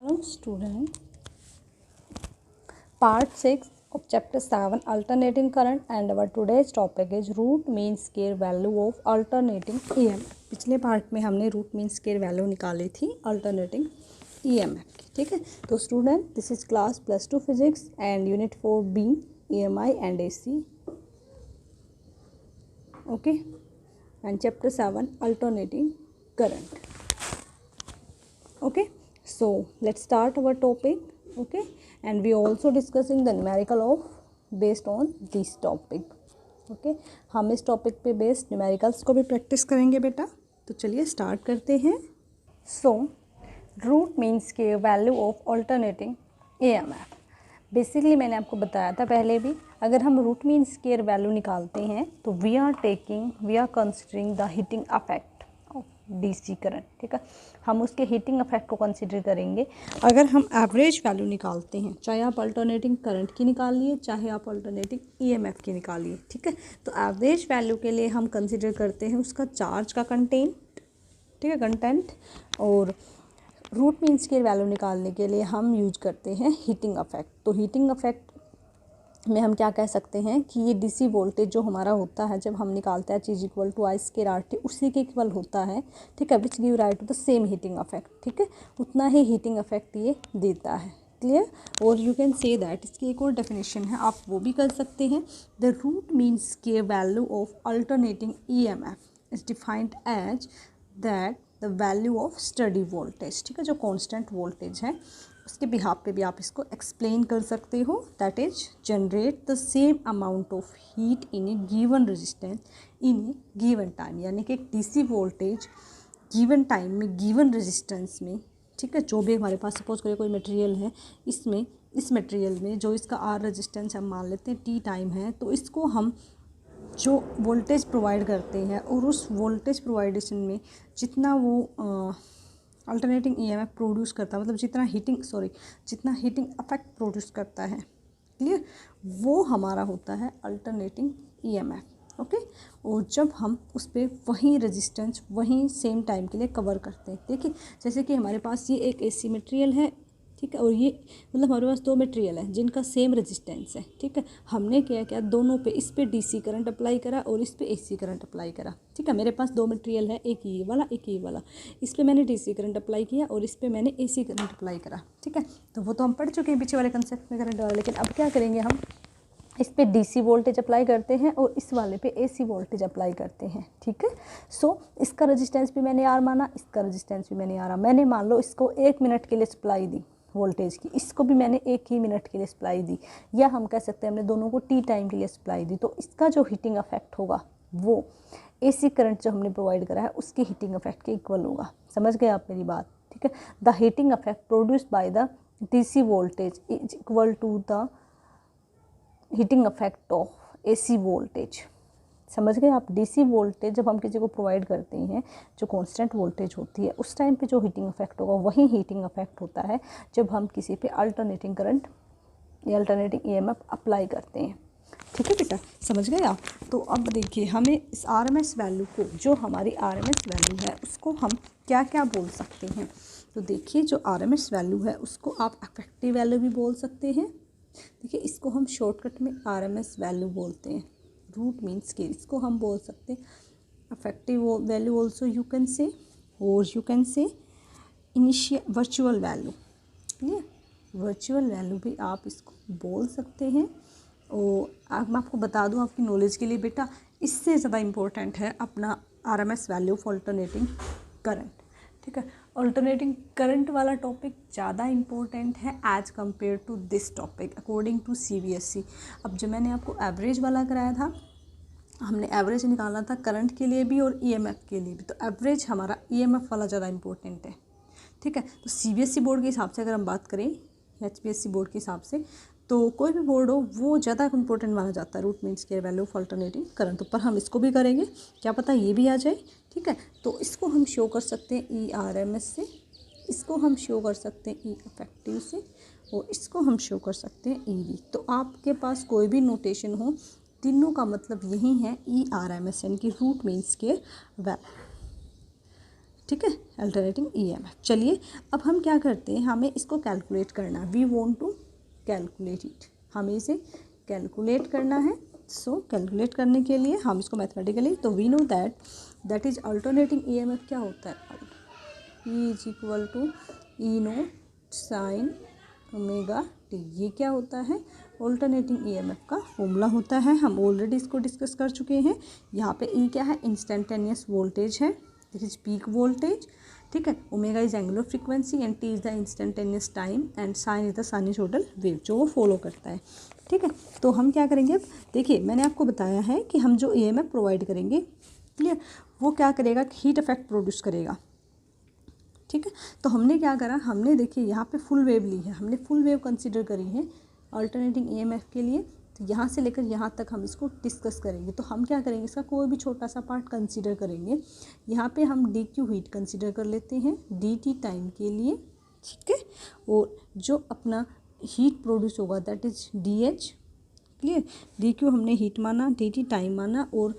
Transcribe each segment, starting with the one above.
Hello student, part 6 of chapter 7 alternating current and our today's topic is root mean square value of alternating EMF। पिछले part में हमने root mean square value निकाली थी alternating EMF की। ठीक है, तो student this is class +2 physics and unit 4B EMI and AC, okay, and chapter 7 alternating current। Okay, so let's start our topic, okay, and we also discussing the numerical of based on this topic, okay। हम इस topic पे based numericals को भी practice करेंगे बेटा, तो चलिए start करते हैं। सो रूट मीन्स के value of alternating EMF। Basically मैंने आपको बताया था पहले भी, अगर हम रूट मीन स्क्वायर वैल्यू निकालते हैं तो we are considering the heating effect of DC current. ठीक है, हम उसके हीटिंग अफेक्ट को कंसिडर करेंगे। अगर हम एवरेज वैल्यू निकालते हैं, चाहे आप अल्टरनेटिंग करंट की निकालिए, चाहे आप अल्टरनेटिंग EMF की निकालिए, ठीक है, तो एवरेज वैल्यू के लिए हम कंसिडर करते हैं उसका चार्ज का कंटेंट, ठीक है, कंटेंट, और रूट मीन स्क्वायर वैल्यू निकालने के लिए हम यूज करते हैं हीटिंग अफेक्ट। तो हीटिंग अफेक्ट में हम क्या कह सकते हैं कि ये DC वोल्टेज जो हमारा होता है जब हम निकालते हैं चीज equal to I square RT, उसी के इक्वल होता है, ठीक है, which give right to the same heating effect. ठीक है, उतना ही हीटिंग अफेक्ट ये देता है, क्लियर। और यू कैन से दैट, इसकी एक और डेफिनेशन है, आप वो भी कर सकते हैं। The root mean square value of alternating EMF is defined as that the value of steady voltage, ठीक है, जो कॉन्स्टेंट वोल्टेज है उसके बिहाफ पे भी आप इसको एक्सप्लेन कर सकते हो। That is generate the same amount of heat in A given resistance in A given time, यानी कि एक DC वोल्टेज गिवन टाइम में गिवन रेजिस्टेंस में, ठीक है, जो भी हमारे पास सपोज करिए कोई मटेरियल है, इसमें इस मटेरियल में जो इसका R रेजिस्टेंस हम मान लेते हैं T टाइम है, तो इसको हम जो वोल्टेज प्रोवाइड करते हैं और उस वोल्टेज प्रोवाइडेशन में जितना वो अल्टरनेटिंग EMF प्रोड्यूस करता है, मतलब जितना हीटिंग अफेक्ट प्रोड्यूस करता है, क्लियर, वो हमारा होता है अल्टरनेटिंग EMF, ओके। और जब हम उस पर वही रेजिस्टेंस वही सेम टाइम के लिए कवर करते हैं, देखिए जैसे कि हमारे पास ये एक AC मटेरियल है, ठीक है, और ये मतलब हमारे पास दो मटेरियल है जिनका सेम रेजिस्टेंस है, ठीक है, हमने क्या दोनों पे, इस पे DC करंट अप्लाई करा और इस पे AC करंट अप्लाई करा, ठीक है। मेरे पास दो मटेरियल है, एक ये वाला एक ये वाला, इस पे मैंने DC करंट अप्लाई किया और इस पे मैंने AC करंट अप्लाई करा, ठीक है। तो वो तो हम पढ़ चुके हैं पीछे वाले कंसेप्ट में करंट वाला, लेकिन अब क्या करेंगे, हम इस पे DC वोल्टेज अप्लाई करते हैं और इस वाले पे AC वोल्टेज अप्लाई करते हैं, ठीक है। सो इसका रेजिस्टेंस भी मैंने R माना, इसका रेजिस्टेंस भी मैंने R, मैंने मान लो इसको 1 मिनट के लिए सप्लाई दी वोल्टेज की, इसको भी मैंने 1 ही मिनट के लिए सप्लाई दी, या हम कह सकते हैं हमने दोनों को T टाइम के लिए सप्लाई दी, तो इसका जो हीटिंग अफेक्ट होगा वो AC करंट जो हमने प्रोवाइड करा है उसके हीटिंग अफेक्ट के इक्वल होगा। समझ गए आप मेरी बात, ठीक है। The heating effect produced by the DC voltage is equal to the heating effect of AC voltage. समझ गए आप, DC वोल्टेज जब हम किसी को प्रोवाइड करते हैं जो कांस्टेंट वोल्टेज होती है, उस टाइम पे जो हीटिंग अफेक्ट होगा वही हीटिंग अफेक्ट होता है जब हम किसी पे अल्टरनेटिंग करंट या अल्टरनेटिंग EMF अप्लाई करते हैं, ठीक है बेटा, समझ गए आप। तो अब देखिए हमें इस RMS वैल्यू को, जो हमारी RMS वैल्यू है उसको हम क्या क्या बोल सकते हैं। तो देखिए जो RMS वैल्यू है उसको आप इफेक्टिव वैल्यू भी बोल सकते हैं, देखिए इसको हम शॉर्टकट में RMS वैल्यू बोलते हैं। रूट मीन्स के इसको हम बोल सकते हैं affective value also you can say, और you can say initial virtual value, ठीक, वर्चुअल वैल्यू भी आप इसको बोल सकते हैं। और मैं आपको बता दूं आपकी नॉलेज के लिए बेटा, इससे ज़्यादा इम्पोर्टेंट है अपना RMS value of alternating current, ठीक है। अल्टरनेटिंग करंट वाला टॉपिक ज़्यादा इम्पोर्टेंट है as compare to this topic according to CBSE। अब जो मैंने आपको एवरेज वाला कराया था, हमने एवरेज निकालना था करंट के लिए भी और EMF के लिए भी, तो एवरेज हमारा EMF वाला ज़्यादा इम्पोर्टेंट है, ठीक है। तो CBSE बोर्ड के हिसाब से अगर हम बात करें, HPSC बोर्ड के हिसाब से, तो कोई भी बोर्ड हो वो ज़्यादा इंपॉर्टेंट माना जाता है root mean square value of alternating current. तो पर हम इसको भी करेंगे, क्या पता ये भी आ जाए, ठीक है। तो इसको हम शो कर सकते हैं ERMS से, इसको हम शो कर सकते हैं E इफेक्टिव से, और इसको हम शो कर सकते हैं EV। तो आपके पास कोई भी नोटेशन हो, तीनों का मतलब यही है ERMS, यानी कि रूट मीन स्क्वायर वैल्यू, ठीक है, अल्टरनेटिंग ईएमएफ। चलिए अब हम क्या करते हैं, हमें इसको कैलकुलेट करना है, we want to calculate it, हमें इसे कैलकुलेट करना है। सो कैलकुलेट करने के लिए हम इसको मैथमेटिकली, तो we know that is alternating EMF क्या होता है, E is equal to E naught sine omega T. ये क्या होता है, अल्टरनेटिंग ईएमएफ का फॉर्मूला होता है। हम ऑलरेडी इसको डिस्कस कर चुके हैं। यहाँ पे ई क्या है, इंस्टेंटेनियस वोल्टेज है, दिस इज पीक वोल्टेज, ठीक है। Omega is angular frequency and T is the instantaneous time and sine is the sinusoidal wave जो वो फॉलो करता है, ठीक है। तो हम क्या करेंगे, अब देखिए मैंने आपको बताया है कि हम जो ईएमएफ प्रोवाइड करेंगे, क्लियर, वो क्या करेगा, हीट इफेक्ट प्रोड्यूस करेगा, ठीक है। तो हमने क्या करा, हमने देखिए यहाँ पे फुल वेव ली है, हमने फुल वेव कंसीडर करी है अल्टरनेटिंग ईएमएफ के लिए। तो यहाँ से लेकर यहाँ तक हम इसको डिस्कस करेंगे। तो हम क्या करेंगे, इसका कोई भी छोटा सा पार्ट कंसीडर करेंगे। यहाँ पे हम डी क्यू हीट कंसीडर कर लेते हैं डी टी टाइम के लिए, ठीक है। और जो अपना हीट प्रोड्यूस होगा that is D H, clear. D Q हमने हीट माना, डी टी टाइम माना, और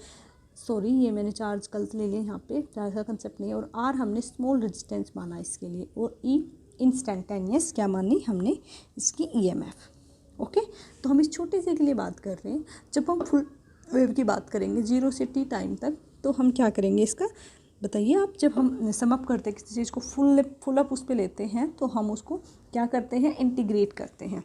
सॉरी ये मैंने चार्ज गलत ले लिया, यहाँ पे चार्ज का कंसेप्ट नहीं है। और आर हमने स्मॉल रेजिस्टेंस माना इसके लिए, और ई इंस्टेंटेनियस क्या मानी हमने, इसकी ईएमएफ, ओके। तो हम इस छोटे से के लिए बात कर रहे हैं। जब हम फुल वेव की बात करेंगे 0 से टी टाइम तक, तो हम क्या करेंगे इसका बताइए आप। जब हम सम अप करते हैं किसी चीज़ को, फुल अप उस पर लेते हैं, तो हम उसको क्या करते हैं, इंटीग्रेट करते हैं।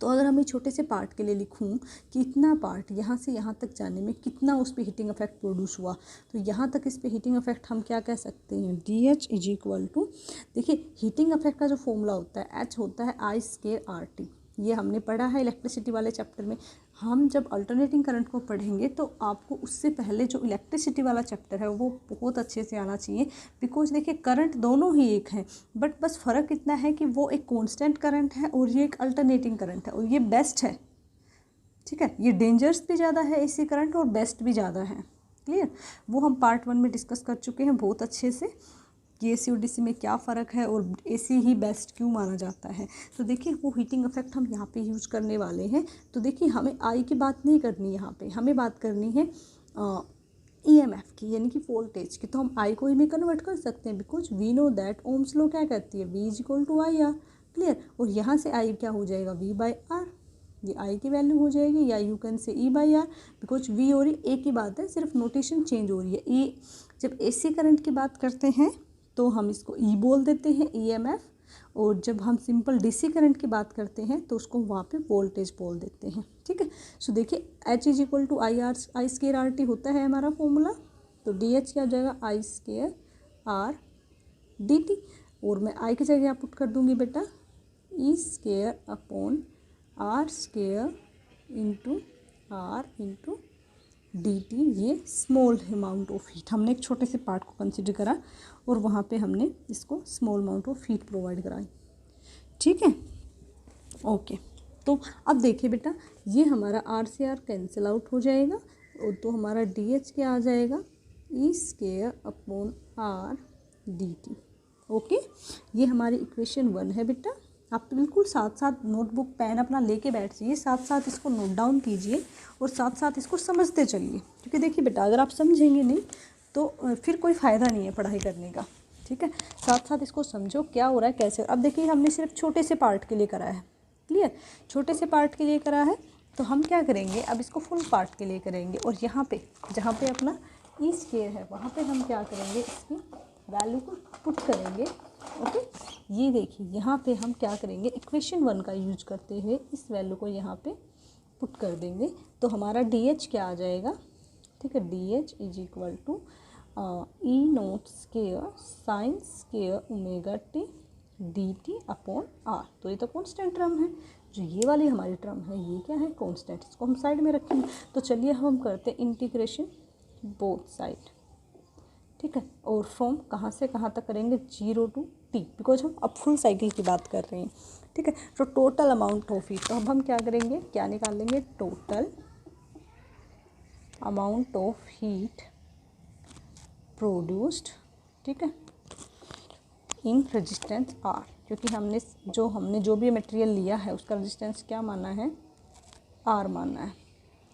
तो अगर हम एक छोटे से पार्ट के लिए लिखूं कि इतना पार्ट यहाँ से यहाँ तक जाने में कितना उस पर हीटिंग इफेक्ट प्रोड्यूस हुआ, तो यहाँ तक इस पर हीटिंग इफेक्ट हम क्या कह सकते हैं, D H is equal to, देखिए हीटिंग इफेक्ट का जो फॉर्मूला होता है एच होता है आई स्क्वायर आर टी। ये हमने पढ़ा है इलेक्ट्रिसिटी वाले चैप्टर में। हम जब अल्टरनेटिंग करंट को पढ़ेंगे तो आपको उससे पहले जो इलेक्ट्रिसिटी वाला चैप्टर है वो बहुत अच्छे से आना चाहिए। बिकॉज देखिए करंट दोनों ही एक हैं, बट बस फ़र्क इतना है कि वो एक कांस्टेंट करंट है और ये एक अल्टरनेटिंग करंट है, और ये बेस्ट है, ठीक है। ये डेंजर्स भी ज़्यादा है एसी करंट और बेस्ट भी ज़्यादा है, क्लियर। वो हम पार्ट 1 में डिस्कस कर चुके हैं बहुत अच्छे से कि एसी और डीसी में क्या फ़र्क है और एसी ही बेस्ट क्यों माना जाता है। तो देखिए वो हीटिंग इफेक्ट हम यहाँ पे यूज़ करने वाले हैं। तो देखिए हमें आई की बात नहीं करनी, यहाँ पे हमें बात करनी है ईएमएफ की, यानी कि वोल्टेज की। तो हम आई को ई में कन्वर्ट कर सकते हैं, because we know that Ohm's law क्या कहती है, V is equal to I R, clear. और यहाँ से आई क्या हो जाएगा, वी बाई आर, ये आई की वैल्यू हो जाएगी, या you can say E by R, because V और ई एक ही बात है, सिर्फ नोटेशन चेंज हो रही है। ई जब एसी करंट की बात करते हैं तो हम इसको ई बोल देते हैं ईएमएफ, और जब हम सिंपल डीसी करंट की बात करते हैं तो उसको वहाँ पे वोल्टेज बोल देते हैं, ठीक है। सो देखिए H is equal to I square R T होता है हमारा फॉर्मूला। तो डी एच क्या हो जाएगा, I square R D T, और मैं आई की जगह पुट कर दूंगी बेटा E square upon R square into R into D T. ये स्मॉल अमाउंट ऑफ हीट, हमने एक छोटे से पार्ट को कंसिडर करा और वहाँ पे हमने इसको small amount of heat provide कराई, ठीक है, ओके। तो अब देखिए बेटा ये हमारा आर से आर कैंसिल आउट हो जाएगा, और तो हमारा डी एच क्या आ जाएगा, E square upon R D T, okay. ये हमारी इक्वेशन 1 है बेटा। आप बिल्कुल साथ साथ नोटबुक पेन अपना लेके बैठ जाइए, साथ साथ इसको नोट डाउन कीजिए और साथ साथ इसको समझते चलिए, क्योंकि देखिए बेटा अगर आप समझेंगे नहीं तो फिर कोई फ़ायदा नहीं है पढ़ाई करने का, ठीक है। साथ साथ इसको समझो क्या हो रहा है कैसे। अब देखिए हमने सिर्फ छोटे से पार्ट के लिए करा है, क्लियर, छोटे से पार्ट के लिए करा है। तो हम क्या करेंगे, अब इसको फुल पार्ट के लिए करेंगे, और यहाँ पे जहाँ पे अपना ई स्क्वायर है वहाँ पे हम क्या करेंगे, इसकी वैल्यू को पुट करेंगे, ओके। ये देखिए यहाँ पे हम क्या करेंगे, इक्वेशन 1 का यूज करते हुए इस वैल्यू को यहाँ पे पुट कर देंगे। तो हमारा डी एच क्या आ जाएगा, ठीक है, D H is equal to E naught square sine square omega T D T upon R. तो ये तो कॉन्स्टेंट टर्म है, जो ये वाली हमारी टर्म है ये क्या है, कॉन्स्टेंट, इसको हम साइड में रखेंगे। तो चलिए हम करते हैं इंटीग्रेशन बोथ साइड, ठीक है। और फ्रॉम कहाँ से कहाँ तक करेंगे, 0 टू टी, बिकॉज हम अब फुल साइकिल की बात कर रहे हैं, ठीक है। तो टोटल अमाउंट ऑफ हीट, तो अब हम क्या करेंगे, क्या निकालेंगे, total amount of heat produced, ठीक है, इन रेजिस्टेंस आर, क्योंकि हमने जो भी मटेरियल लिया है उसका रेजिस्टेंस क्या माना है, आर माना है,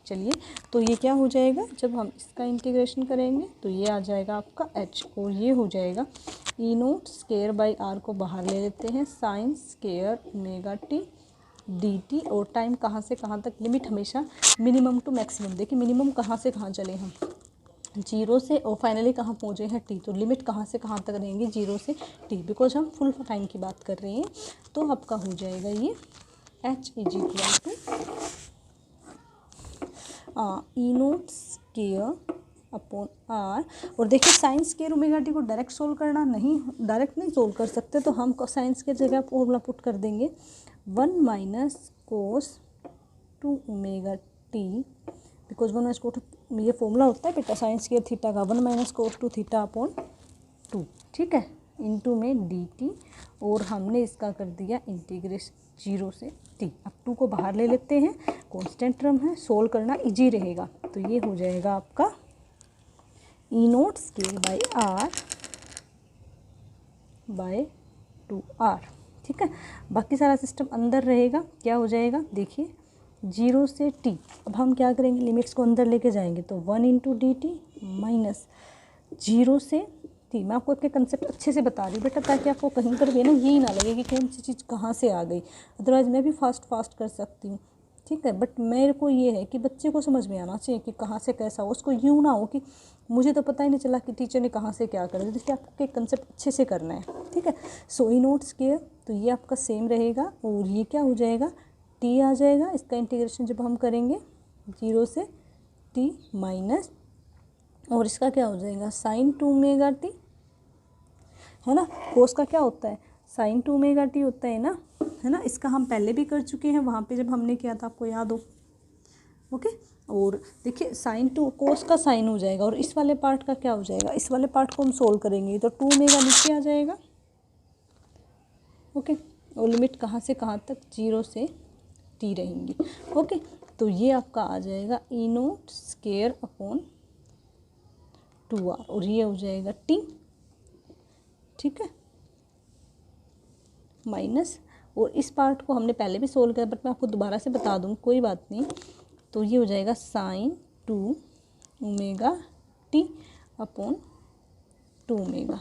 चलिए, तो ये क्या हो जाएगा, जब हम इसका इंटीग्रेशन करेंगे तो ये आ जाएगा आपका h, और ये हो जाएगा E naught square by are को बाहर ले लेते हैं, sign square omega T D T, और टाइम कहाँ से कहाँ तक, लिमिट हमेशा मिनिमम टू मैक्सिमम। देखिए मिनिमम कहाँ से कहाँ चले हम, 0 से, और फाइनली कहाँ पहुँचे हैं t, तो लिमिट कहाँ से कहाँ तक रहेंगी, 0 से t, बिकॉज हम फुल टाइम की बात कर रहे हैं। तो आपका हो जाएगा ये h is equal to E naught square upon R. और देखिए साइन स्केयर ओमेगा टी को डायरेक्ट सोल्व करना नहीं, डायरेक्ट नहीं सोल्व कर सकते, तो हम साइन स्केयर जगह फॉर्मूला पुट कर देंगे 1 minus cos 2 omega T, because 1 minus cos, ये फॉर्मूला होता है बेटा साइन स्केयर थीटा का, 1 माइनस कोस 2 थीटा अपॉन 2, ठीक है, इनटू में डी टी, और हमने इसका कर दिया इंटीग्रेशन 0 से t। अब 2 को बाहर ले लेते हैं, कांस्टेंट टर्म है, सोल्व करना इजी रहेगा। तो ये हो जाएगा आपका E naught square by R by 2r, ठीक है। बाकी सारा सिस्टम अंदर रहेगा, क्या हो जाएगा देखिए 0 से t। अब हम क्या करेंगे, लिमिट्स को अंदर लेके जाएंगे, तो 1 इंटू डी टी माइनस 0 से t। मैं आपको आपके कंसेप्ट अच्छे से बता रही हूँ बेटा, ताकि आपको कहीं पर भी ना यही ना लगे कि कौन सी चीज़ कहाँ से आ गई, अदरवाइज़ मैं भी फास्ट कर सकती हूँ, ठीक है। बट मेरे को ये है कि बच्चे को समझ में आना चाहिए कि कहाँ से कैसा हो, उसको यूँ ना हो कि मुझे तो पता ही नहीं चला कि टीचर ने कहाँ से क्या करा। देखिए आपके कंसेप्ट अच्छे से करना है, ठीक है। सो ई नोट स्केयर, तो ये आपका सेम रहेगा, और ये क्या हो जाएगा t आ जाएगा, इसका इंटीग्रेशन जब हम करेंगे 0 से t माइनस, और इसका क्या हो जाएगा साइन 2 ओमेगा टी, है ना। कोस का क्या होता है, साइन 2 ओमेगा टी होता है ना, है ना। इसका हम पहले भी कर चुके हैं वहाँ पे जब हमने किया था, आपको याद हो, ओके। और देखिए साइन 2 कोस का साइन हो जाएगा, और इस वाले पार्ट का क्या हो जाएगा, इस वाले पार्ट को हम सोल्व करेंगे तो 2 ओमेगा नीचे आ जाएगा, ओके। और लिमिट कहाँ से कहाँ तक, 0 से t रहेंगी, ओके। तो ये आपका आ जाएगा E naught square upon 2r, और ये हो जाएगा t, ठीक है, माइनस, और इस पार्ट को हमने पहले भी सोल्व किया, बट मैं आपको दोबारा से बता दूँ, कोई बात नहीं। तो ये हो जाएगा sine 2 omega T upon 2 omega,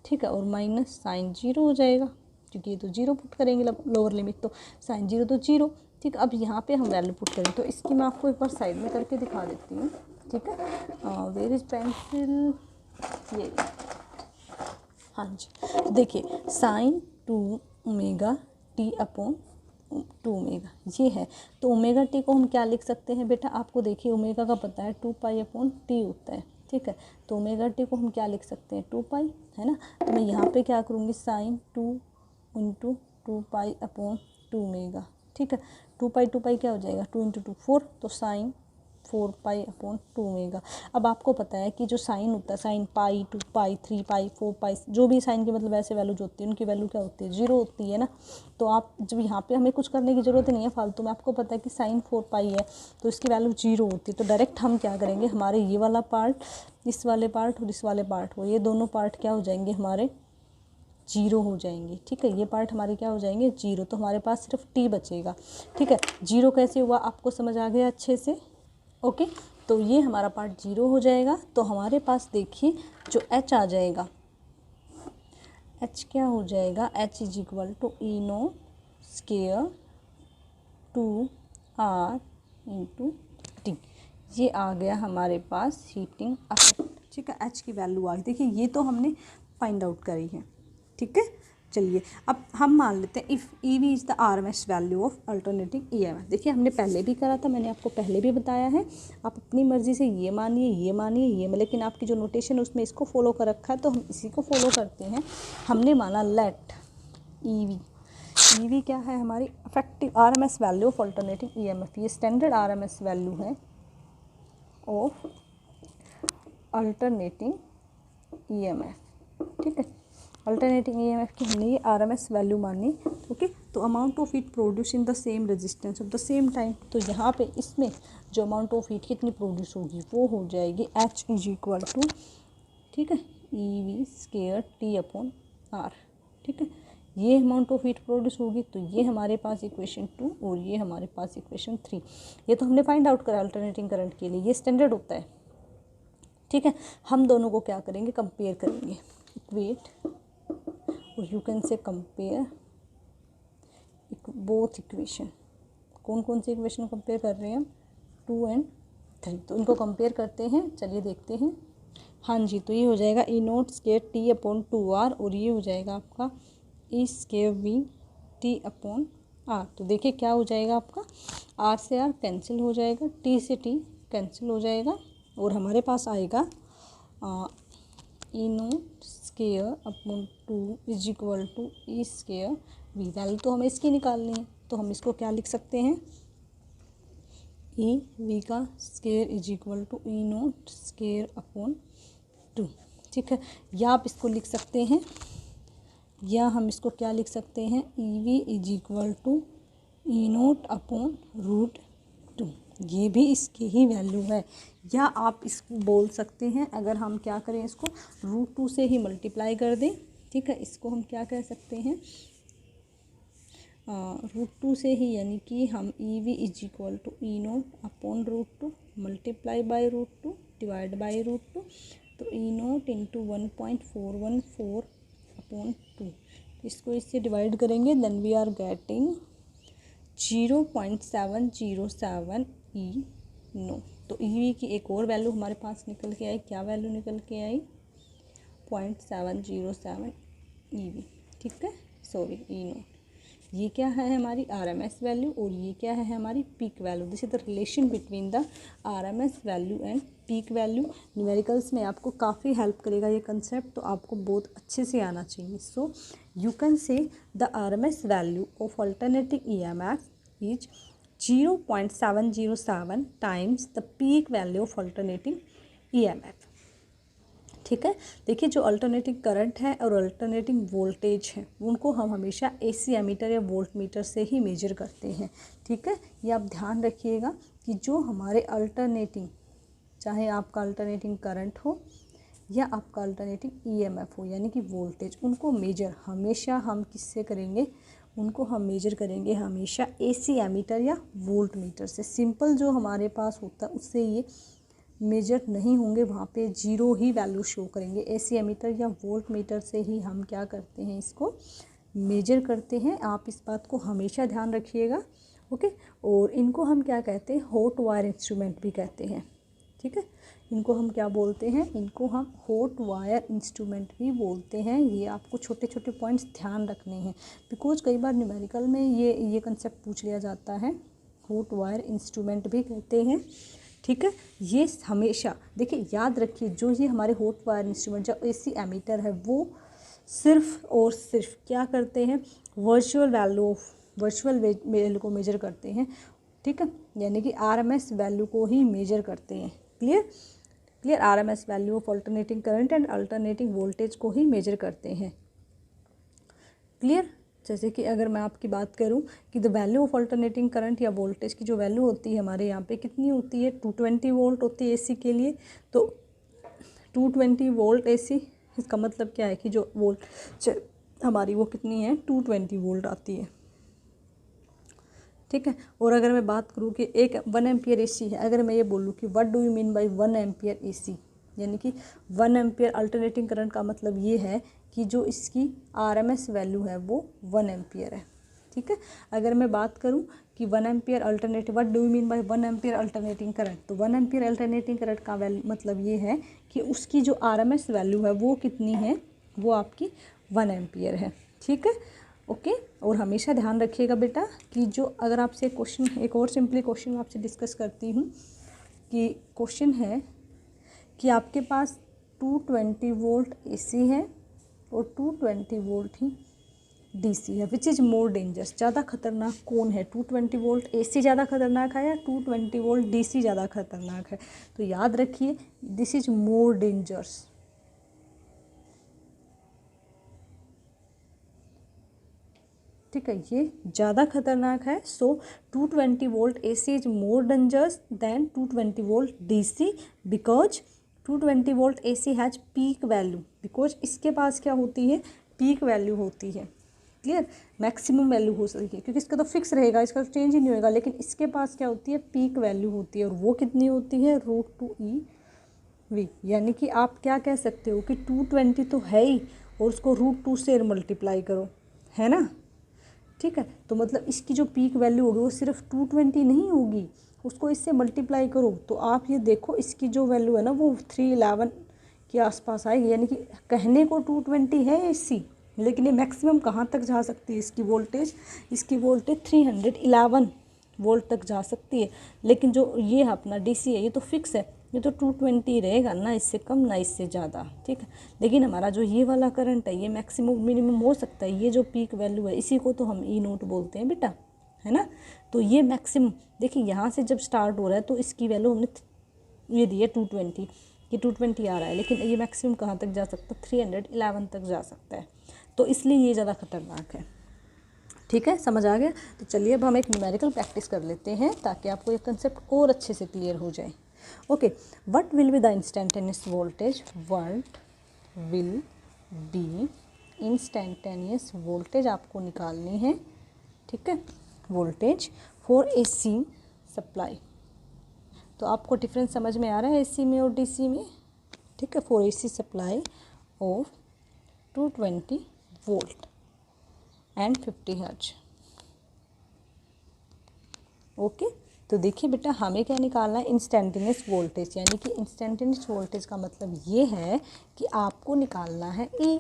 ठीक है, और माइनस साइन 0 हो जाएगा, क्योंकि ये तो 0 पुट करेंगे लोअर लिमिट, तो साइन 0 तो 0, ठीक। अब यहाँ पे हम वैल्यू पुट करें, तो इसकी मैं आपको एक बार साइड में करके दिखा देती हूँ, ठीक है। वेयर इज पेंसिल, ये, हाँ जी, देखिए sine 2 omega T upon 2 omega ये है। तो ओमेगा टी को हम क्या लिख सकते हैं बेटा, आपको देखिए ओमेगा का पता है 2 पाई अपॉन टी होता है, ठीक है। तो ओमेगा टी को हम क्या लिख सकते हैं, 2 पाई, है ना। तो मैं यहाँ पे क्या करूँगी, sine 2 into 2 pi upon 2 omega, ठीक है। 2 पाई क्या हो जाएगा, 2 इंटू 2 4, तो साइन 4 पाई अपॉन 2 ओमेगा। अब आपको पता है कि जो साइन होता है, साइन पाई 2 पाई 3 पाई 4 पाई, जो भी साइन की मतलब ऐसे वैल्यू जो होती है उनकी वैल्यू क्या होती है, 0 होती है ना। तो आप जब यहाँ पे हमें कुछ करने की ज़रूरत नहीं है फालतू में, आपको पता है कि साइन 4 पाई है तो इसकी वैल्यू 0 होती है। तो डायरेक्ट हम क्या करेंगे, हमारे ये वाला पार्ट, इस वाले पार्ट और इस वाले पार्ट को, ये दोनों पार्ट क्या हो जाएंगे हमारे 0 हो जाएंगे, ठीक है। ये पार्ट हमारे क्या हो जाएंगे 0, तो हमारे पास सिर्फ t बचेगा, ठीक है। 0 कैसे हुआ आपको समझ आ गया अच्छे से, ओके। तो ये हमारा पार्ट 0 हो जाएगा। तो हमारे पास देखिए जो h आ जाएगा, h क्या हो जाएगा, h is equal to E naught square 2r into T. ये आ गया हमारे पास हीटिंग इफेक्ट, ठीक है। h की वैल्यू आ गई, देखिए ये तो हमने फाइंड आउट करी है, ठीक है। चलिए अब हम मान लेते हैं if E V is the RMS value of alternating EMF. देखिए हमने पहले भी करा था, मैंने आपको पहले भी बताया है, आप अपनी मर्ज़ी से ये मानिए ये, लेकिन आपकी जो नोटेशन है उसमें इसको फॉलो कर रखा है, तो हम इसी को फॉलो करते हैं। हमने माना लेट ई वी क्या है, हमारी effective RMS value of alternating EMF. ये स्टैंडर्ड आरएमएस वैल्यू है ऑफ अल्टरनेटिंग ईएमएफ, ठीक है। अल्टरनेटिंग ईएमएफ की हमने ये आरएमएस वैल्यू मानी, ओके। तो amount of heat produce in the same resistance of the same time, तो यहाँ पे इसमें जो अमाउंट ऑफ हीट कितनी प्रोड्यूस होगी वो हो जाएगी एच इज इक्वल टू, ठीक है, E V square T upon R, ठीक है। ये अमाउंट ऑफ हीट प्रोड्यूस होगी, तो ये हमारे पास इक्वेशन 2 और ये हमारे पास इक्वेशन 3। ये तो हमने फाइंड आउट करा अल्टरनेटिंग करंट के लिए, ये स्टैंडर्ड होता है, ठीक है। हम दोनों को क्या करेंगे, कंपेयर करेंगे, इक्वेट, और यू कैन से कंपेयर बोथ इक्वेशन। कौन कौन सी इक्वेशन कंपेयर कर रहे हैं हम, 2 and 3, तो इनको कंपेयर करते हैं। चलिए देखते हैं। हाँ जी, तो ये हो जाएगा E naught square T upon 2r, और ये हो जाएगा आपका E square V T upon R. तो देखिए क्या हो जाएगा आपका, आर से आर कैंसिल हो जाएगा, टी से टी कैंसिल हो जाएगा, और हमारे पास आएगा E naught square upon 2 is equal to E square V. Value तो हमें इसकी निकालनी है, तो हम इसको क्या लिख सकते हैं, ई वी का square is equal to E naught square upon 2, ठीक है। या आप इसको लिख सकते हैं, या हम इसको क्या लिख सकते हैं, E V is equal to E naught upon √2, ये भी इसकी ही वैल्यू है। या आप इसको बोल सकते हैं, अगर हम क्या करें, इसको √2 से ही मल्टीप्लाई कर दें, ठीक है। इसको हम क्या कह सकते हैं, √2 से ही, यानी कि हम E V is equal to E naught upon √2 multiply by √2 divide by √2, तो ई नोट इंटू 1.414 अपॉन 2, इसको इससे डिवाइड करेंगे, then we are getting 0.707 E naught. तो ई वी की एक और वैल्यू हमारे पास निकल के आई, क्या वैल्यू निकल के आई, 0.707 ई वी, ठीक है, सॉरी ई नो। ये क्या है हमारी आरएमएस वैल्यू, और ये क्या है हमारी peak value. This is the relation between the RMS value and peak value. Numericals में आपको काफ़ी हेल्प करेगा ये कंसेप्ट, तो आपको बहुत अच्छे से आना चाहिए। सो यू कैन से the RMS value of alternating EMF is 0.707 times the peak value of alternating EMF, ठीक है। देखिए जो अल्टरनेटिंग करंट है और अल्टरनेटिंग वोल्टेज है, उनको हम हमेशा एसी एमीटर या वोल्ट मीटर से ही मेजर करते हैं, ठीक है। ये आप ध्यान रखिएगा कि जो हमारे अल्टरनेटिंग, चाहे आपका अल्टरनेटिंग करंट हो या आपका अल्टरनेटिंग ईएमएफ हो, यानी कि वोल्टेज, उनको मेजर हमेशा हम किससे करेंगे, उनको हम मेजर करेंगे हमेशा एसी एमीटर या वोल्ट मीटर से। सिंपल जो हमारे पास होता है उससे ये मेजर नहीं होंगे, वहाँ पे जीरो ही वैल्यू शो करेंगे। एसी एमीटर या वोल्ट मीटर से ही हम क्या करते हैं, इसको मेजर करते हैं। आप इस बात को हमेशा ध्यान रखिएगा, ओके। और इनको हम क्या कहते हैं, हॉट वायर इंस्ट्रूमेंट भी कहते हैं, ठीक है। इनको हम क्या बोलते हैं, इनको हम हॉट वायर इंस्ट्रूमेंट भी बोलते हैं। ये आपको छोटे छोटे पॉइंट्स ध्यान रखने हैं, बिकॉज कई बार न्यूमेरिकल में ये कंसेप्ट पूछ लिया जाता है। हॉट वायर इंस्ट्रूमेंट भी कहते हैं, ठीक है। ये हमेशा देखिए याद रखिए, जो ये हमारे हॉट वायर इंस्ट्रूमेंट जो एसी एमीटर है, वो सिर्फ और सिर्फ क्या करते हैं, वर्चुअल वैल्यू को मेजर करते हैं, ठीक है। यानी कि आरएमएस वैल्यू को ही मेजर करते हैं। Clear RMS value of alternating current and alternating voltage को ही मेजर करते हैं। क्लियर। जैसे कि अगर मैं आपकी बात करूं कि the value of alternating current या वोल्टेज की जो वैल्यू होती है हमारे यहाँ पे कितनी होती है, 220 वोल्ट होती है एसी के लिए। तो 220 वोल्ट एसी, इसका मतलब क्या है कि जो वोल्ट हमारी वो कितनी है, 220 वोल्ट आती है, ठीक है। और अगर मैं बात करूँ कि एक 1 एम्पियर एसी है, अगर मैं ये बोलूँ कि what do you mean by 1 ampere AC, यानी कि 1 एम्पियर अल्टरनेटिंग करंट का मतलब ये है कि जो इसकी आरएमएस वैल्यू है वो 1 एम्पियर है, ठीक है। अगर मैं बात करूं कि 1 ampere alternative, what do you mean by 1 ampere alternating current, तो 1 एम्पियर अल्टरनेटिंग करंट का मतलब ये है कि उसकी जो आरएमएस वैल्यू है वो कितनी है, वो आपकी 1 एम्पियर है, ठीक है, ओके। और हमेशा ध्यान रखिएगा बेटा कि जो अगर आपसे क्वेश्चन, एक और सिंपली क्वेश्चन आपसे डिस्कस करती हूँ कि क्वेश्चन है कि आपके पास 220 वोल्ट एसी है और 220 वोल्ट ही डीसी है, विच इज़ मोर डेंजरस, ज़्यादा खतरनाक कौन है, 220 वोल्ट एसी ज़्यादा खतरनाक है या 220 वोल्ट डीसी ज़्यादा खतरनाक है। तो याद रखिए दिस इज मोर डेंजरस, ठीक है, ये ज़्यादा खतरनाक है। सो 220 volt AC is more dangerous than 220 volt DC, because 220 volt AC has peak value, because इसके पास क्या होती है, पीक वैल्यू होती है, क्लियर, मैक्सिमम वैल्यू हो सकती है क्योंकि इसका तो फिक्स रहेगा, इसका तो चेंज ही नहीं होगा, लेकिन इसके पास क्या होती है, पीक वैल्यू होती है और वो कितनी होती है, √2e_v। यानी कि आप क्या कह सकते हो कि 220 तो है ही और उसको √2 से मल्टीप्लाई करो, है ना, ठीक है। तो मतलब इसकी जो पीक वैल्यू होगी वो सिर्फ 220 नहीं होगी, उसको इससे मल्टीप्लाई करो तो आप ये देखो इसकी जो वैल्यू है ना वो 311 के आसपास आएगी। यानी कि कहने को 220 है एसी, लेकिन ये मैक्सिमम कहाँ तक जा सकती है इसकी वोल्टेज 311 वोल्ट तक जा सकती है। लेकिन जो ये अपना डीसी है ये तो फिक्स है, ये तो 220 रहेगा, ना इससे कम ना इससे ज़्यादा, ठीक है। लेकिन हमारा जो ये वाला करंट है ये मैक्सिमम मिनिमम हो सकता है, ये जो पीक वैल्यू है इसी को तो हम ई नोट बोलते हैं बेटा, है ना। तो ये मैक्सिमम देखिए यहाँ से जब स्टार्ट हो रहा है तो इसकी वैल्यू हमने ये दी है 220, ये 220 आ रहा है, लेकिन ये मैक्सिमम कहाँ तक जा सकता है, 311 तक जा सकता है। तो इसलिए ये ज़्यादा खतरनाक है, ठीक है, समझ आ गया। तो चलिए अब हम एक न्यूमेरिकल प्रैक्टिस कर लेते हैं ताकि आपको ये कंसेप्ट और अच्छे से क्लियर हो जाए। Okay, what will be the instantaneous voltage, what will be instantaneous voltage आपको निकालनी है, ठीक है, वोल्टेज फॉर एसी सप्लाई। तो आपको डिफरेंस समझ में आ रहा है एसी में और डीसी में, ठीक है, for AC supply of 220 volt and 50 hertz. Okay, तो देखिए बेटा हमें क्या निकालना है, इंस्टेंटेनियस वोल्टेज। यानी कि इंस्टेंटेनियस वोल्टेज का मतलब ये है कि आपको निकालना है ई,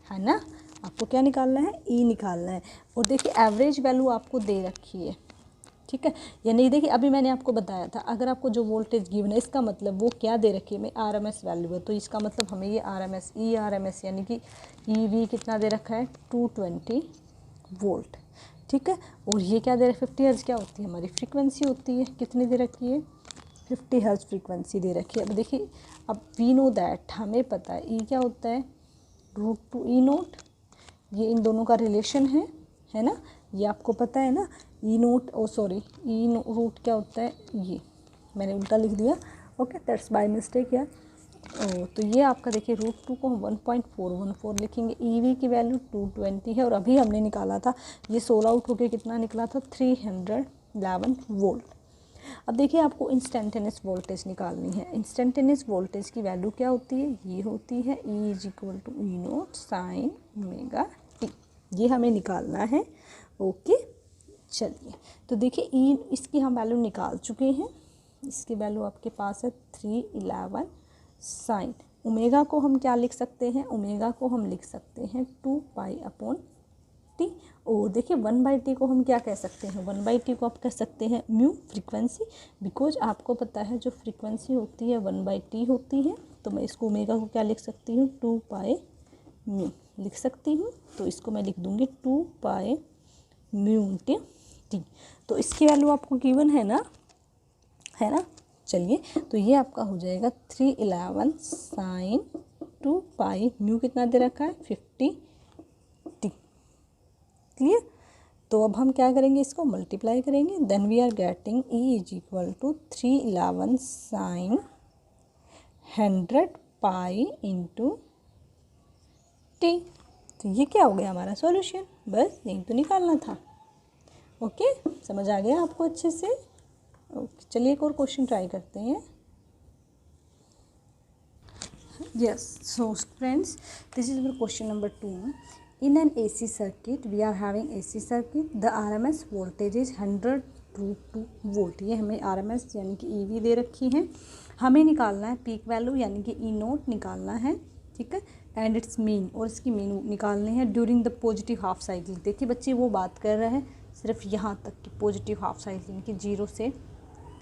है ना, आपको क्या निकालना है, ई निकालना है। और देखिए एवरेज वैल्यू आपको दे रखी है, ठीक है। यानी देखिए अभी मैंने आपको बताया था अगर आपको जो वोल्टेज गिवन है इसका मतलब वो क्या दे रखी है, मैं आरएमएस वैल्यू है, तो इसका मतलब हमें ये आरएमएस ई आरएमएस यानी कि ई वी कितना दे रखा है, 220 वोल्ट, ठीक है। और ये क्या दे रहा है, 50 हर्ट्ज क्या होती है, हमारी फ्रीक्वेंसी होती है, कितनी दे रखी है, 50 हर्ट्ज फ्रीक्वेंसी दे रखी है। अब देखिए अब वी नो दैट, हमें पता है ई क्या होता है, √2 ई नोट, ये इन दोनों का रिलेशन है ना, ये आपको पता है ना। ई नोट सॉरी ई रूट क्या होता है, ये मैंने उल्टा लिख दिया, ओके दैट्स बाय मिस्टेक यार। तो ये आपका देखिए √2 को हम 1.414 लिखेंगे, ई वी की वैल्यू 220 है और अभी हमने निकाला था ये 16 आउट होकर कितना निकला था, 311 वोल्ट। अब देखिए आपको इंस्टेंटेनियस वोल्टेज निकालनी है। इंस्टेंटेनियस वोल्टेज की वैल्यू क्या होती है, ये होती है E = ई नोट साइन ओमेगा टी, ये हमें निकालना है। ओके चलिए, तो देखिए ई इसकी हम वैल्यू निकाल चुके हैं, इसकी वैल्यू आपके पास है 311 साइन। ओमेगा को हम क्या लिख सकते हैं, ओमेगा को हम लिख सकते हैं 2π/t। और देखिए 1/t को हम क्या कह सकते हैं, 1/t को आप कह सकते हैं म्यू फ्रीक्वेंसी, बिकॉज आपको पता है जो फ्रीक्वेंसी होती है 1/t होती है। तो मैं इसको ओमेगा को क्या लिख सकती हूँ, 2π म्यू लिख सकती हूँ। तो इसको मैं लिख दूँगी 2π म्यू टी। तो इसकी वैल्यू आपको गिवन है ना, है ना। चलिए तो ये आपका हो जाएगा 311 साइन 2π म्यू कितना दे रखा है, 50 टी, क्लियर। तो अब हम क्या करेंगे, इसको मल्टीप्लाई करेंगे, then we are getting E = 311 sine 100π × t। तो ये क्या हो गया हमारा सॉल्यूशन, बस यही तो निकालना था। ओके समझ आ गया आपको अच्छे से। ओके चलिए एक और क्वेश्चन ट्राई करते हैं। Yes so friends, this is question number 2। In an AC circuit, we are having AC circuit. The RMS voltage is 100√2 volt. ये हमें RMS यानी कि EV दे रखी है। हमें निकालना है पीक वैल्यू यानी कि E नोट निकालना है, ठीक है, एंड इट्स मीन, और इसकी मीन निकालनी है during the positive half cycle. देखिए बच्चे वो बात कर रहे हैं सिर्फ यहाँ तक की पॉजिटिव हाफ साइकिल यानी कि 0 से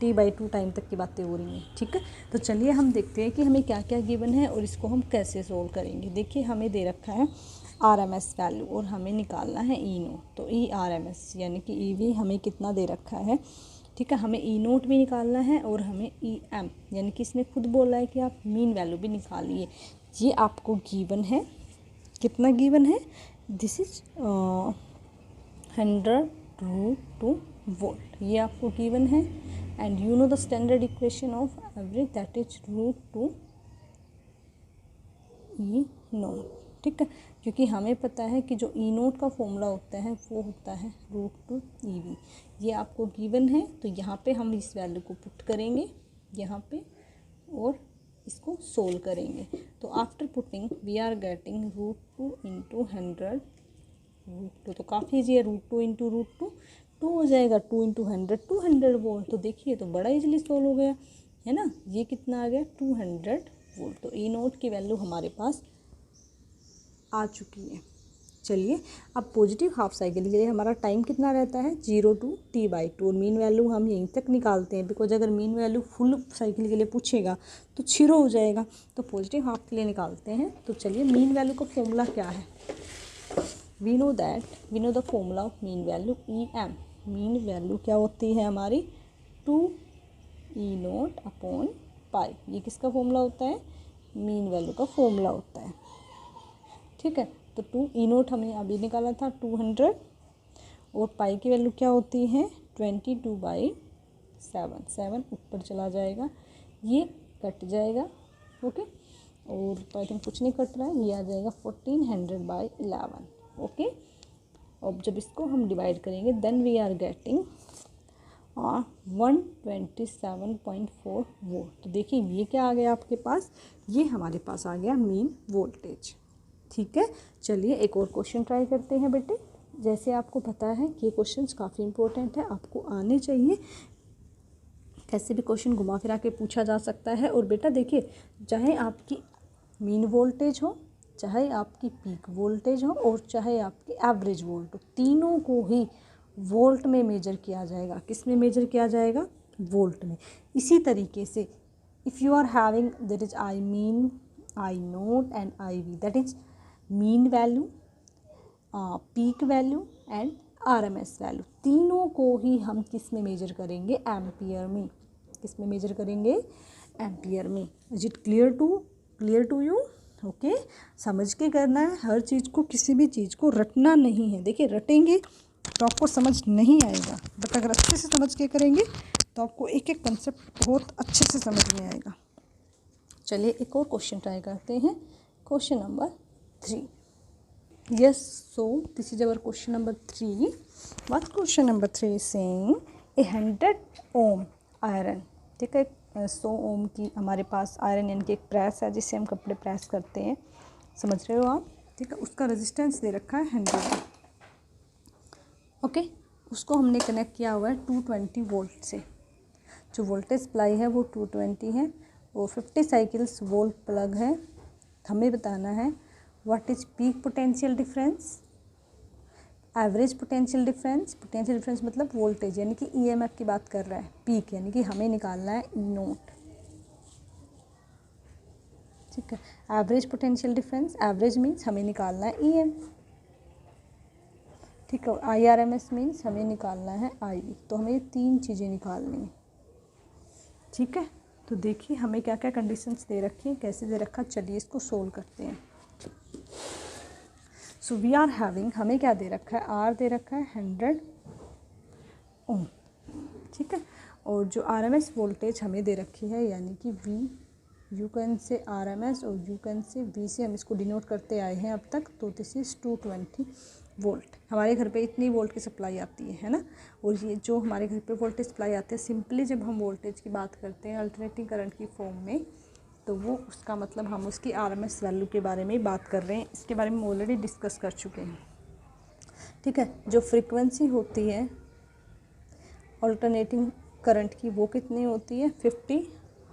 T/2 टाइम तक की बातें हो रही हैं, ठीक है। तो चलिए हम देखते हैं कि हमें क्या क्या गिवन है और इसको हम कैसे सोल्व करेंगे। देखिए हमें दे रखा है RMS वैल्यू और हमें निकालना है E नोट। तो E RMS यानी कि EV हमें कितना दे रखा है, ठीक है, हमें E नोट भी निकालना है और हमें EM यानी कि इसने खुद बोला है कि आप मीन वैल्यू भी निकालिए। ये आपको गिवन है, कितना गिवन है, दिस इज 100√2 वोल्ट, ये आपको गिवन है। And you know the standard equation of average that is √2 E note, ठीक है, क्योंकि हमें पता है कि जो ई नोट का फॉर्मूला होता है वो होता है √2 EV। ये आपको गिवन है, तो यहाँ पे हम इस वैल्यू को पुट करेंगे यहाँ पे और इसको सोल्व करेंगे। तो after putting we are getting √2 × 100 √2, तो काफ़ी ईजी है। √2 × √2 2 हो जाएगा, 2 × 100 200 वोल्ट। तो देखिए तो बड़ा इजीली सोल्व हो गया है ना। ये कितना आ गया 200 वोल्ट। तो ई नोट की वैल्यू हमारे पास आ चुकी है। चलिए अब पॉजिटिव हाफ साइकिल के लिए हमारा टाइम कितना रहता है 0 to T/2, और मीन वैल्यू हम यहीं तक निकालते हैं, बिकॉज अगर मीन वैल्यू फुल साइकिल के लिए पूछेगा तो 0 हो जाएगा। तो पॉजिटिव हाफ के लिए निकालते हैं। तो चलिए मीन वैल्यू का फॉर्मूला क्या है, we know the formula of mean value EM। Mean value क्या होती है हमारी 2E0/π। ये किसका फॉर्मूला होता है, मीन वैल्यू का फॉर्मूला होता है। ठीक है, तो 2E0 हमने अभी निकाला था 200, और पाई की वैल्यू क्या होती है 22/7। 7 ऊपर चला जाएगा, ये कट जाएगा। ओके, और तो आई थिंक कुछ नहीं कट रहा है, ये आ जाएगा 1400/11। ओके, अब जब इसको हम डिवाइड करेंगे then we are getting 127.4 volt. तो देखिए ये क्या आ गया आपके पास, ये हमारे पास आ गया मीन वोल्टेज। ठीक है, चलिए एक और क्वेश्चन ट्राई करते हैं बेटे। जैसे आपको पता है कि ये क्वेश्चंस काफ़ी इंपॉर्टेंट है, आपको आने चाहिए। कैसे भी क्वेश्चन घुमा फिरा के पूछा जा सकता है। और बेटा देखिए, चाहे आपकी मीन वोल्टेज हो, चाहे आपकी पीक वोल्टेज हो, और चाहे आपकी एवरेज वोल्ट हो, तीनों को ही वोल्ट में मेजर किया जाएगा। किस में मेजर किया जाएगा, वोल्ट में। इसी तरीके से if you are having that is I mean, I nought and I V, that is mean value, peak value and RMS value, तीनों को ही हम किस में मेजर करेंगे, एम्पियर में। किस में मेजर करेंगे, एम्पियर में। Is it clear to you? Okay, समझ के करना है हर चीज़ को, किसी भी चीज़ को रटना नहीं है। देखिए रटेंगे तो आपको समझ नहीं आएगा, बट अगर अच्छे से समझ के करेंगे तो आपको एक एक कंसेप्ट बहुत अच्छे से समझ में आएगा। चलिए एक और क्वेश्चन ट्राई करते हैं, question number 3। Yes, so this is our question number 3. What question number 3 is saying a 100 ohm iron, ठीक है, 100 ओम की हमारे पास आयरन यानी कि एक प्रेस है जिससे हम कपड़े प्रेस करते हैं, समझ रहे हो आप। ठीक है, उसका रेजिस्टेंस दे रखा है 100। ओके, उसको हमने कनेक्ट किया हुआ है 220 वोल्ट से। जो वोल्टेज सप्लाई है वो 220 है और 50 साइकिल्स वोल्ट प्लग है। हमें बताना है what is peak potential difference, average potential difference. Potential difference मतलब वोल्टेज, यानी कि EMF की बात कर रहा है। पीक यानी कि हमें निकालना है E नोट। ठीक है, average potential difference, average means हमें निकालना है EM। ठीक है, IRMS मीन्स हमें निकालना है IV। तो हमें ये 3 चीज़ें निकालनी है। ठीक है, तो देखिए हमें क्या क्या कंडीशंस दे रखी हैं, कैसे दे रखा, चलिए इसको सोल्व करते हैं। सो वी आर हैविंग, हमें क्या दे रखा है, R दे रखा है 100 ओम। ठीक है, और जो RMS वोल्टेज हमें दे रखी है यानी कि V, यू कैन से RMS और यू कैन से V से हम इसको डिनोट करते आए हैं अब तक। तो दिस इज़ 220 वोल्ट। हमारे घर पे इतनी वोल्ट की सप्लाई आती है ना। और ये जो हमारे घर पे वोल्टेज सप्लाई आती है, सिंपली जब हम वोल्टेज की बात करते हैं अल्टरनेटिंग करंट की फॉर्म में, तो वो उसका मतलब हम उसकी RMS वैल्यू के बारे में बात कर रहे हैं। इसके बारे में ऑलरेडी डिस्कस कर चुके हैं। ठीक है, जो फ्रीक्वेंसी होती है अल्टरनेटिंग करंट की वो कितनी होती है, 50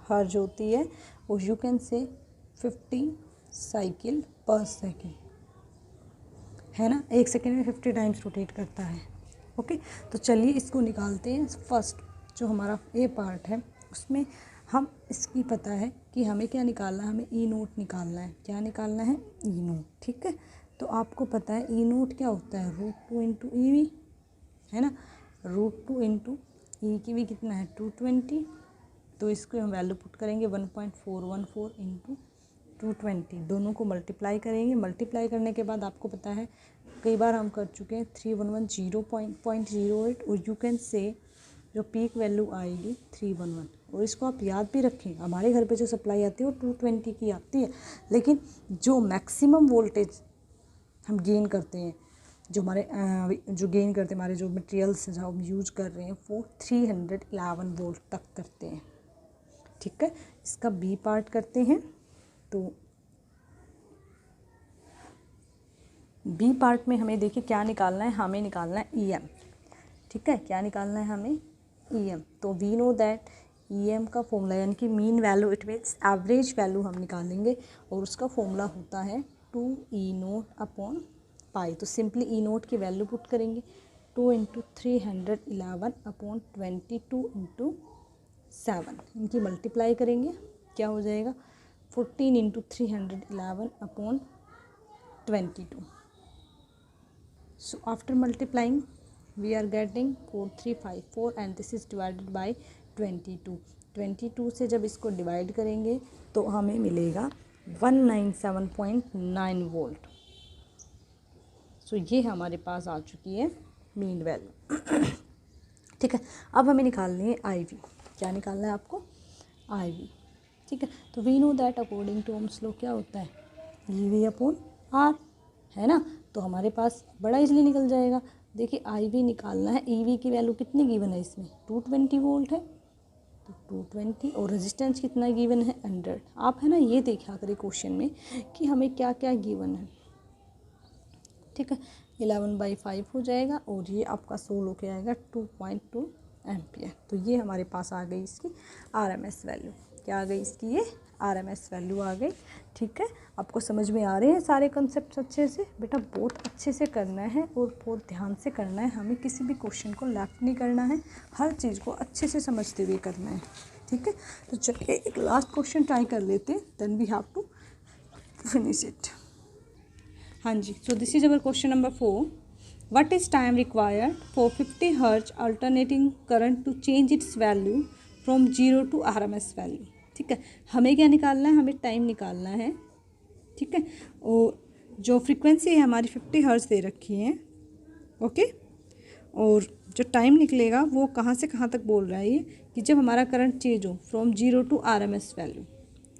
हर्ज होती है। और यू कैन से 50 साइकिल पर सेकेंड, है ना। 1 सेकेंड में 50 टाइम्स रोटेट करता है। ओके, तो चलिए इसको निकालते हैं। फर्स्ट जो हमारा ए पार्ट है उसमें हम इसकी पता है कि हमें क्या निकालना है, हमें ई नोट निकालना है। क्या निकालना है, ई नोट। ठीक है, तो आपको पता है ई नोट क्या होता है, √2 × EV, है ना। √2 × E की भी कितना है 220। तो इसको हम वैल्यू पुट करेंगे 1.414 × 220, दोनों को मल्टीप्लाई करेंगे। मल्टीप्लाई करने के बाद आपको पता है कई बार हम कर चुके हैं 3110.08। और यू कैन से जो पीक वैल्यू आएगी 311, और इसको आप याद भी रखें, हमारे घर पे जो सप्लाई आती है वो 220 की आती है, लेकिन जो मैक्सिमम वोल्टेज हम गेन करते हैं, जो गेन करते हैं हमारे जो मटेरियल्स जो हम यूज़ कर रहे हैं वो 311 वोल्ट तक करते हैं। ठीक है, इसका बी पार्ट करते हैं। तो बी पार्ट में हमें देखिए क्या निकालना है, हमें निकालना है EM। ठीक है, क्या निकालना है हमें, EM। तो वी नो दैट EM का फॉर्मूला यानी कि mean value, it means average value हम निकालेंगे, और उसका फॉर्मूला होता है 2E0 अपॉन पाई। तो सिंपली E0 की वैल्यू पुट करेंगे, 2 × 311 अपॉन 22 × 7, इनकी मल्टीप्लाई करेंगे, क्या हो जाएगा 14 × 311 upon 22। So after multiplying we are getting 4354 and this is divided by 22। 22 से जब इसको डिवाइड करेंगे तो हमें मिलेगा 197.9 वोल्ट। सो ये हमारे पास आ चुकी है मीन वैल्यू। ठीक है, अब हमें निकालनी है IV। क्या निकालना है आपको, IV। ठीक है, तो we know that according to Ohm's law क्या होता है, EV अपॉन R, है ना। तो हमारे पास बड़ा इजली निकल जाएगा। देखिए IV निकालना है, EV की वैल्यू कितनी गिवन है इसमें, 220 वोल्ट है, तो 220, और रेजिस्टेंस कितना गिवन है 100। आप है ना ये देखा करें क्वेश्चन में कि हमें क्या क्या गिवन है। ठीक है, 11/5 हो जाएगा, और ये आपका सोल होके आएगा 2.2 एम्पियर। तो ये हमारे पास आ गई इसकी RMS वैल्यू। क्या आ गई इसकी, ये RMS वैल्यू आ गई। ठीक है, आपको समझ में आ रहे हैं सारे कॉन्सेप्ट्स अच्छे से, बेटा बहुत अच्छे से करना है और बहुत ध्यान से करना है, हमें किसी भी क्वेश्चन को लेफ्ट नहीं करना है, हर चीज़ को अच्छे से समझते हुए करना है। ठीक है, तो चलिए एक लास्ट क्वेश्चन ट्राई कर लेते हैं, then we have to finish it. हाँ जी, so this is our question number 4। What is time required for 50 hertz alternating current to change its value from 0 to RMS value. ठीक है, हमें क्या निकालना है, हमें टाइम निकालना है। ठीक है, और जो फ्रीक्वेंसी है हमारी 50 हर्ट्ज दे रखी है, ओके, और जो टाइम निकलेगा वो कहाँ से कहाँ तक बोल रहा है ये, कि जब हमारा करंट चेंज हो from 0 to RMS value.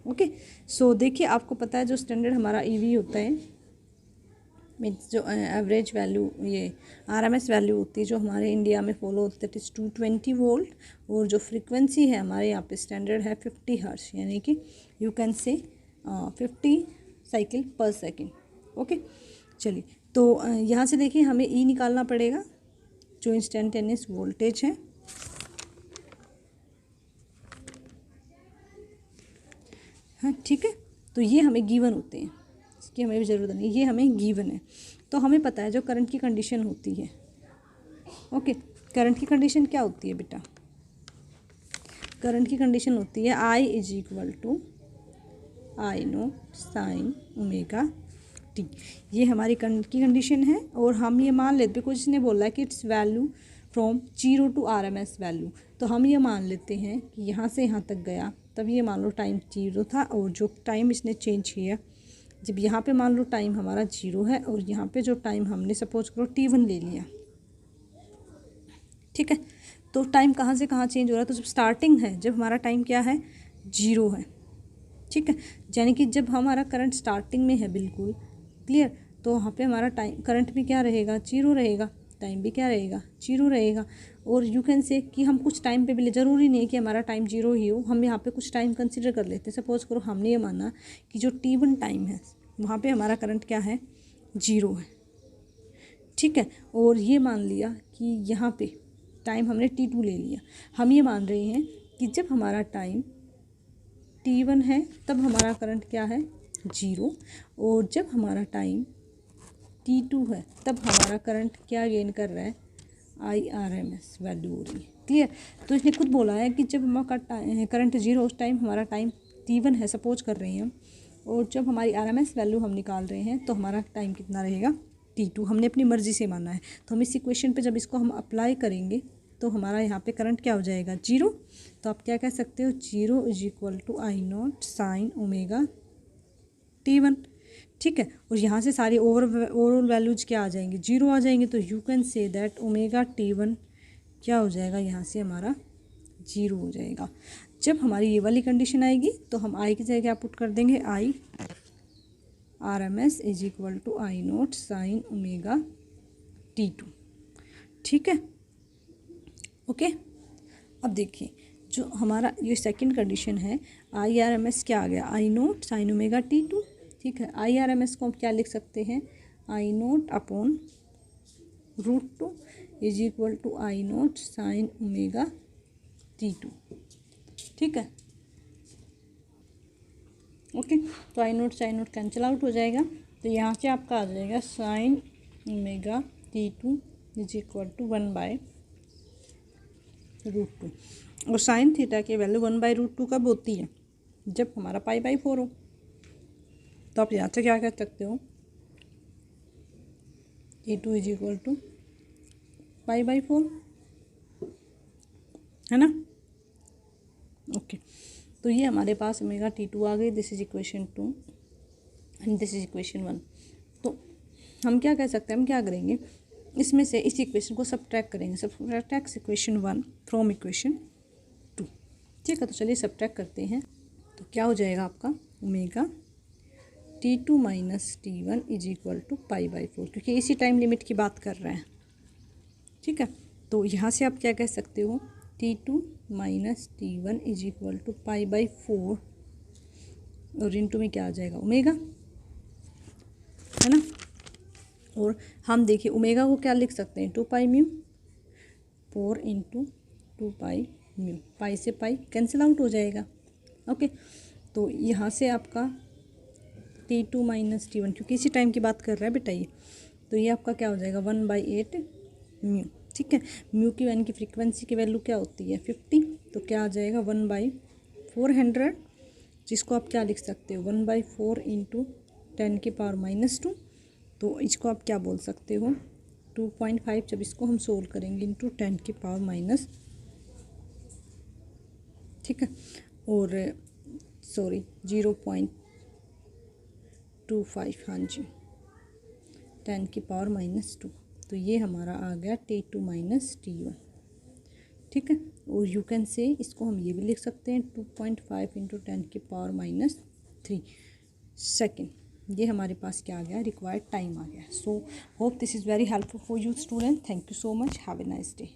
Okay, so देखिए आपको पता है जो स्टैंडर्ड हमारा EV होता है, मीन्स जो एवरेज वैल्यू, ये RMS वैल्यू होती है जो हमारे इंडिया में फॉलो होती है, दैट इज़ 220 वोल्ट, और जो फ्रीक्वेंसी है हमारे यहाँ पे स्टैंडर्ड है 50 हर्ट्ज, यानी कि यू कैन से 50 साइकिल पर सेकेंड। ओके, चलिए तो यहाँ से देखिए हमें E निकालना पड़ेगा, जो इंस्टेंटेनियस वोल्टेज है। हाँ ठीक है, तो ये हमें गिवन होते हैं, इसकी हमें भी ज़रूरत नहीं, ये हमें गिवन है। तो हमें पता है जो करंट की कंडीशन होती है, ओके, करंट की कंडीशन क्या होती है बेटा, करंट की कंडीशन होती है I = I0 sin ωt। ये हमारी करंट की कंडीशन है, और हम ये मान लेते, बिकॉज इसने बोला है कि its value from 0 to RMS value, तो हम ये मान लेते हैं कि यहाँ से यहाँ तक गया, तब ये मान लो टाइम 0 था, और जो टाइम इसने चेंज किया, जब यहाँ पे मान लो टाइम हमारा 0 है, और यहाँ पे जो टाइम हमने सपोज करो T1 ले लिया। ठीक है, तो टाइम कहाँ से कहाँ चेंज हो रहा है, तो जब स्टार्टिंग है, जब हमारा टाइम क्या है 0 है। ठीक है, यानी कि जब हमारा करंट स्टार्टिंग में है, बिल्कुल क्लियर, तो वहाँ पे हमारा टाइम करंट भी क्या रहेगा 0 रहेगा, टाइम भी क्या रहेगा 0 रहेगा। और यू कैन से कि हम कुछ टाइम पे भी ले, ज़रूरी नहीं है कि हमारा टाइम 0 ही हो, हम यहाँ पे कुछ टाइम कंसिडर कर लेते हैं। सपोज करो हमने ये माना कि जो T1 टाइम है वहाँ पे हमारा करंट क्या है 0 है। ठीक है, और ये मान लिया कि यहाँ पे टाइम हमने T2 ले लिया, हम ये मान रहे हैं कि जब हमारा टाइम T1 है तब हमारा करंट क्या है 0, और जब हमारा टाइम T2 है तब हमारा करंट क्या गेन कर रहा है IRMS वैल्यू हो रही है। क्लियर, तो इसने खुद बोला है कि जब हमारा करंट 0 उस टाइम हमारा टाइम T1 है, सपोज कर रहे हैं, और जब हमारी RMS वैल्यू हम निकाल रहे हैं तो हमारा टाइम कितना रहेगा T2, हमने अपनी मर्ज़ी से माना है। तो हम इस इक्वेशन पे जब इसको हम अप्लाई करेंगे तो हमारा यहाँ पे करंट क्या हो जाएगा 0। तो आप क्या कह सकते हो 0 = I0 sin ωt। ठीक है, और यहाँ से सारी ओवरऑल वैल्यूज क्या आ जाएंगी 0 आ जाएंगे। तो you can say that ωt1 क्या हो जाएगा, यहाँ से हमारा 0 हो जाएगा। जब हमारी ये वाली कंडीशन आएगी तो हम आई की जगह क्या पुट कर देंगे, I RMS is equal to I note sine omega T2। ठीक है, ओके। अब देखिए जो हमारा ये सेकंड कंडीशन है, IRMS क्या आ गया, आई नोट साइन ओमेगा T2। ठीक है, IRMS को हम क्या लिख सकते हैं, I naught upon √2 is equal to I note sine omega T2। ठीक है, ओके। तो I note sine naught cancel out हो जाएगा, तो यहाँ से आपका आ जाएगा sine omega T2 is equal to 1/√2। और साइन थीटा की वैल्यू 1/√2 कब होती है, जब हमारा π/4 हो। तो आप यहाँ से क्या कह सकते हो, T2 इज इक्वल टू π/4, है ना। ओके, तो ये हमारे पास ओमेगा T2 आ गई। This is equation 2 and this is equation 1। तो हम क्या कह सकते हैं, हम क्या करेंगे, इसमें से इस इक्वेशन को सब्ट्रैक्ट करेंगे, सब्ट्रैक्ट इक्वेशन 1 फ्रॉम इक्वेशन 2। ठीक है, तो चलिए सब्ट्रैक्ट करते हैं। तो क्या हो जाएगा आपका, omega T2 minus T1 is equal to π/4, क्योंकि इसी टाइम लिमिट की बात कर रहे हैं। ठीक है, तो यहाँ से आप क्या कह सकते हो, T2 minus T1 is equal to π/4 और इनटू में क्या आ जाएगा, ओमेगा, है ना। और हम देखिए ओमेगा को क्या लिख सकते हैं, 2πμ, 4 इंटू 2πμ, पाई से पाई कैंसिल आउट हो जाएगा। ओके, तो यहाँ से आपका T2 माइनस T1, क्योंकि इसी टाइम की बात कर रहा है बेटा ये, तो ये आपका क्या हो जाएगा 1/8μ। ठीक है, म्यू की यानी कि फ्रीक्वेंसी की वैल्यू क्या होती है 50, तो क्या आ जाएगा 1/400, जिसको आप क्या लिख सकते हो 1/4 इंटू 10⁻²। तो इसको आप क्या बोल सकते हो 2.5, जब इसको हम सोल्व करेंगे इंटू 10⁻। ठीक है, और सॉरी 0.25, हाँ जी 10⁻²। तो ये हमारा आ गया T2 माइनस T1। ठीक है, और यू कैन से इसको हम ये भी लिख सकते हैं 2.5 इंटू 10⁻³ सेकेंड। ये हमारे पास क्या आ गया, रिक्वायर्ड टाइम आ गया। So hope this is very helpful for you student. Thank you so much, have a nice day.